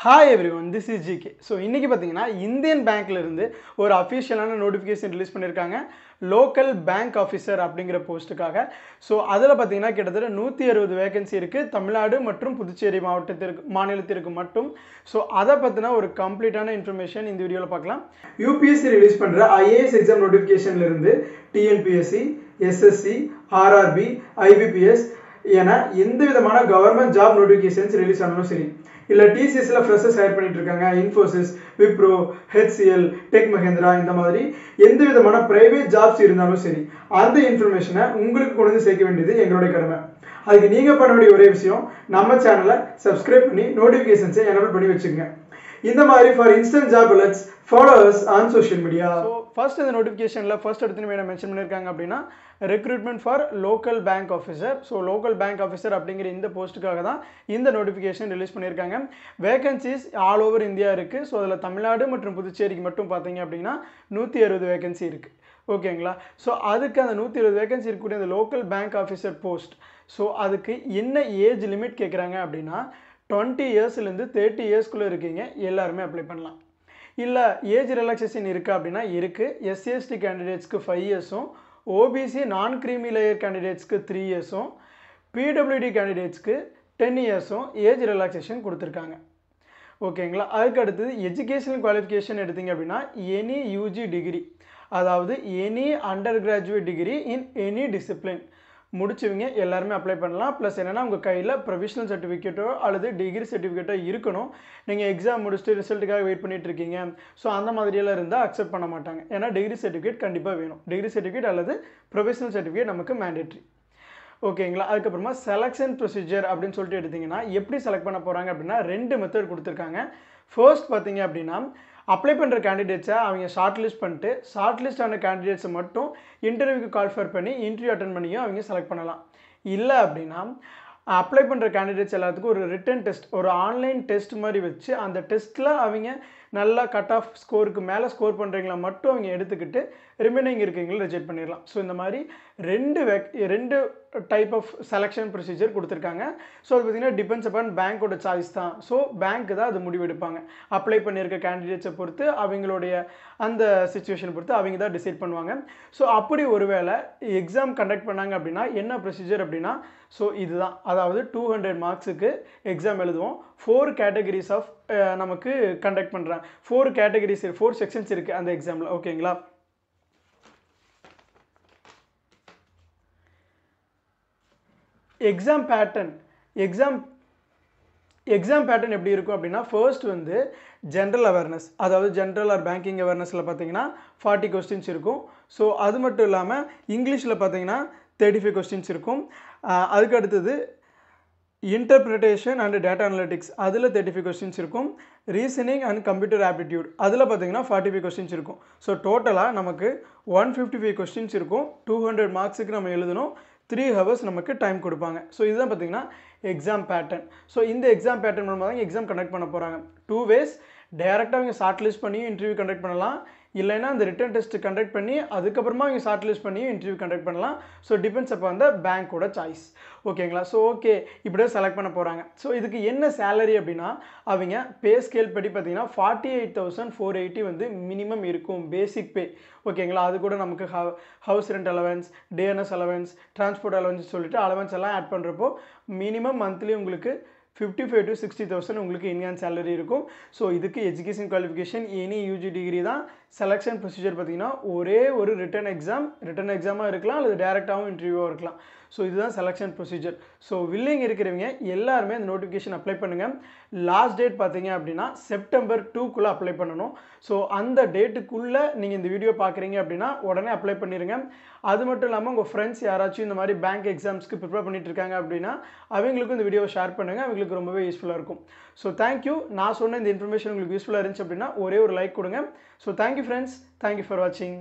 Hi everyone, this is GK. So இன்னைக்கு பாத்தீங்கன்னா Indian பேங்க்ல இருந்து ஒரு அபிஷியலான நோட்டிஃபிகேஷன் ரிலீஸ் பண்ணிருக்காங்க லோக்கல் பேங்க் ஆபீசர் அப்படிங்கற போஸ்டுக்காக. சோ அதுல பாத்தீங்கன்னா கிட்டத்தட்ட 160 வேகன்சி இருக்கு தமிழ்நாடு மற்றும் புதுச்சேரி மாநிலத்திற்கு மட்டும். சோ அத பத்தின ஒரு கம்ப்ளீட்டான இன்ஃபர்மேஷன் இந்த வீடியோல பார்க்கலாம். UPSC ரிலீஸ் பண்ற IAS எக்ஸாம் நோட்டிஃபிகேஷன்ல இருந்து TNPSC, SSC, RRB, IBPS என எந்த விதமான கவர்மெண்ட் ஜாப் நோட்டிஃபிகேஷன்ஸ் ரிலீஸ் ஆனாலும் சரி இல்ல TCSல ஃப்ரெஷர்ஸ் ஹையர் பண்ணிட்டு இருக்காங்க Infosys, Wipro, HCL, Tech Mahindra இந்த மாதிரி எந்த விதமான பிரைவேட் ஜாப்ஸ் இருந்தாலும் சரி அந்த இன்ஃபர்மேஷனை உங்களுக்கு கொண்டு வந்து சேர்க்க வேண்டியது எங்களுடைய கடமை. அதுக்கு நீங்க பண்ண வேண்டிய ஒரே விஷயம் நம்ம சேனலை சப்ஸ்கிரைப் பண்ணி நோட்டிஃபிகேஷன்ஸை எனேபிள் பண்ணி வச்சுக்கங்க. இந்த மாதிரி for instant job alerts follow us on social media. So first இந்த நோட்டிஃபிகேஷன்ல ஃபர்ஸ்ட் எடுத்து என்ன மென்ஷன் பண்ணிருக்காங்க அப்படினா recruitment for local bank officer. So local bank officer அப்படிங்கிற இந்த போஸ்டுக்காக தான் இந்த நோட்டிஃபிகேஷன் ரிலீஸ் பண்ணிருக்காங்க. வேகன்சிஸ் ஆல் ஓவர் இந்தியா இருக்கு. சோ அதுல தமிழ்நாடு மற்றும் புதுச்சேரிக்கு மட்டும் பாத்தீங்க அப்படினா 160 வேகன்சி இருக்கு. ஓகேங்களா? சோ அதுக்கு அந்த 120 வேகன்சி இருக்கக்கூடிய அந்த local bank officer post so அதுக்கு என்ன ஏஜ் லிமிட் கேக்குறாங்க அப்படினா 20 இயர்ஸ்ல இருந்து 30 இயர்ஸ்க்குள்ள இருக்கீங்க எல்லாரும் அப்ளை பண்ணலாம். இல்ல ஏஜ் ரிலாக்சேஷன் இருக்கா அப்படினா இருக்கு. SC/ST கேண்டிடேட்ஸ்க்கு 5 இயர்ஸும் OBC நான் கிரீமி லேயர் கேண்டிடேட்ஸ்க்கு 3 இயர்ஸும் PWD கேண்டிடேட்ஸ்க்கு 10 இயர்ஸும் ஏஜ் ரிலாக்சேஷன் கொடுத்திருக்காங்க. ஓகேங்களா? அதுக்கு அடுத்து எஜுகேஷனல் குவாலிஃபிகேஷன் எடுத்தீங்க அப்படினா எனி UG டிகிரி அதாவது any undergraduate degree in any discipline முடிச்சவங்க எல்லாரும் அப்ளை பண்ணலாம். ப்ளஸ் என்னன்னா உங்க கையில ப்ரொவிஷனல் சர்டிஃபிகேட்டோ அல்லது டிகிரி சர்டிஃபிகேட்டோ இருக்கணும். நீங்க எக்ஸாம் முடிச்சிட்டு ரிசல்ட்டுக்காக வெயிட் பண்ணிட்டு இருக்கீங்க. சோ அந்த மாதிரி எல்லாம் இருந்தா அக்செப்ட் பண்ண மாட்டாங்க. ஏன்னா டிகிரி சர்டிஃபிகேட் கண்டிப்பா வேணும். டிகிரி சர்டிஃபிகேட் அல்லது ப்ரொவிஷனல் சர்டிஃபிகேட் நமக்கு மேண்டேட்டரி. ஓகேங்களா? அதுக்கு அப்புறமா செலக்ஷன் ப்ரொசீஜர் அப்படினு சொல்லிட்டு எடுத்தீங்கன்னா எப்படி செலக்ட் பண்ண போறாங்க அப்படினா ரெண்டு மெத்தட் கொடுத்திருக்காங்க. ஃபர்ஸ்ட் பாத்தீங்க அப்படினா அப்ளை பண்ற கேண்டிடேட்ஸை அவங்க ஷார்ட் லிஸ்ட் பண்ணிட்டு ஷார்ட் லிஸ்ட் ஆன கேண்டிடேட்ஸை மட்டும் இன்டர்வியூக்கு கால்ஃபர் பண்ணி இன்டர்வியூ அட்டெண்ட் பண்ணியும் அவங்க செலக்ட் பண்ணலாம். இல்லை அப்படின்னா அப்ளை பண்ணுற கேண்டிடேட்ஸ் எல்லாத்துக்கும் ஒரு ரிட்டன் டெஸ்ட் ஒரு ஆன்லைன் டெஸ்ட் மாதிரி வச்சு அந்த டெஸ்ட்டில் அவங்க நல்லா கட் ஆஃப் ஸ்கோருக்கு மேலே ஸ்கோர் பண்ணுறீங்களா மட்டும் அவங்க எடுத்துக்கிட்டு ரிமைனிங் இருக்கீங்களா ரிஜெக்ட் பண்ணிடலாம். ஸோ இந்த மாதிரி ரெண்டு டைப் ஆஃப் செலெக்ஷன் ப்ரொசீஜர் கொடுத்துருக்காங்க. ஸோ அது பார்த்தீங்கன்னா டிபெண்ட்ஸ் அப்பான் பேங்க்கோட சாய்ஸ் தான். ஸோ பேங்க் தான் அது முடிவெடுப்பாங்க. அப்ளை பண்ணியிருக்க கேண்டிடேட்ஸை பொறுத்து அவங்களுடைய அந்த சிச்சுவேஷனை பொறுத்து அவங்க தான் டிசைட் பண்ணுவாங்க. ஸோ அப்படி ஒருவேளை எக்ஸாம் கண்டக்ட் பண்ணாங்க அப்படின்னா என்ன ப்ரொசீஜர் அப்படின்னா ஸோ இதுதான். அதாவது 200 மார்க்ஸுக்கு எக்ஸாம் எழுதுவோம். 4 கேட்டகரிஸ் ஆஃப் நமக்கு கண்டக்ட் பண்ணுறாங்க. 4 கேட்டகரிஸ் 4 செக்ஷன்ஸ் இருக்குது அந்த எக்ஸாமில். ஓகேங்களா? எக்ஸாம் பேட்டர்ன் எப்படி இருக்கும் அப்படின்னா ஃபர்ஸ்ட் வந்து ஜென்ரல் அவேர்னஸ் அதாவது ஜென்ரல் ஆர் பேங்கிங் அவேர்னஸில் பார்த்தீங்கன்னா 40 கொஸ்டின்ஸ் இருக்கும். ஸோ அது மட்டும் இல்லாமல் இங்கிலீஷில் பார்த்தீங்கன்னா 35 கொஸ்டின்ஸ் இருக்கும். அதுக்கு அடுத்தது இன்டர்பிரிட்டேஷன் அண்ட் டேட்டா அனலிட்டிக்ஸ் அதில் 35 கொஸ்டின்ஸ் இருக்கும். ரீசனிங் அண்ட் கம்ப்யூட்டர் ஆப்டிடியூட் அதில் பார்த்தீங்கன்னா 45 கொஸ்டின்ஸ் இருக்கும். ஸோ டோட்டலாக நமக்கு 155 கொஸ்டின்ஸ் இருக்கும். 200 மார்க்ஸுக்கு நம்ம எழுதணும். 3 ஹவர்ஸ் நமக்கு டைம் கொடுப்பாங்க. ஸோ இதுதான் பார்த்தீங்கன்னா எக்ஸாம் பேட்டர்ன். ஸோ இந்த எக்ஸாம் பேட்டர்ன் மூலமாக தான் எக்ஸாம் கண்டக்ட் பண்ண போகிறாங்க. 2 வேஸ் டைரெக்டாக அவங்க ஷார்ட் லிஸ்ட் பண்ணி இன்டர்வியூ கண்டக்ட் பண்ணலாம். இல்லைன்னா அந்த ரிட்டன் டெஸ்ட் கண்டக்ட் பண்ணி அதுக்கப்புறமா அவங்க ஷார்ட் லிஸ்ட் பண்ணி இன்டர்வியூ கண்டக்ட் பண்ணலாம். ஸோ டிபெண்ட்ஸ் அப்போ அந்த பேங்க்கோட சாய்ஸ். ஓகேங்களா? ஸோ ஓகே இப்படியே செலக்ட் பண்ண போகிறாங்க. ஸோ இதுக்கு என்ன சேலரி அப்படின்னா அவங்க பே ஸ்கேல் படி பார்த்தீங்கன்னா 48,480 வந்து மினிமம் இருக்கும் பேசிக் பே. ஓகேங்களா? அது கூட நமக்கு house rent allowance, DNS allowance, transport allowance சொல்லிட்டு அலவன்ஸ் எல்லாம் ஆட் பண்ணுறப்போ மினிமம் மந்த்லி உங்களுக்கு 55,000 to 60,000 உங்களுக்கு இன்கேம் சேலரி இருக்கும். ஸோ இதுக்கு education qualification any UG degree தான். செலெக்ஷன் ப்ரொசீஜர் பார்த்தீங்கன்னா ஒரே ஒரு ரிட்டன் எக்ஸாமாக இருக்கலாம் அல்லது டேரெக்டாகவும் இன்டர்வியூவாக இருக்கலாம். ஸோ இதுதான் செலெக்ஷன் ப்ரொசீஜர். ஸோ வில்லிங் இருக்கிறவங்க எல்லாருமே அந்த நோட்டிஃபிகேஷன் அப்ளை பண்ணுங்கள். லாஸ்ட் டேட் பார்த்தீங்க அப்படின்னா September 2க்குள்ளே அப்ளை பண்ணணும். ஸோ அந்த டேட்டுக்குள்ளே நீங்கள் இந்த வீடியோ பார்க்குறீங்க அப்படின்னா உடனே அப்ளை பண்ணிடுங்க. அது மட்டும் இல்லாமல் உங்கள் ஃப்ரெண்ட்ஸ் யாராச்சும் இந்த மாதிரி பேங்க் எக்ஸாம்ஸ்க்கு ப்ரிப்பேர் பண்ணிட்டு இருக்காங்க அப்படின்னா அவங்களுக்கும் இந்த வீடியோவை ஷேர் பண்ணுங்கள். அவங்களுக்கு ரொம்பவே யூஸ்ஃபுல்லாக இருக்கும். So thank you. நான் சொன்ன இந்த இன்ஃபர்மேஷன் உங்களுக்கு யூஸ்ஃபுல்லாக இருந்துச்சு அப்படின்னா ஒரே ஒரு லைக் கொடுங்க. So thank you friends. Thank you for வாட்சிங்.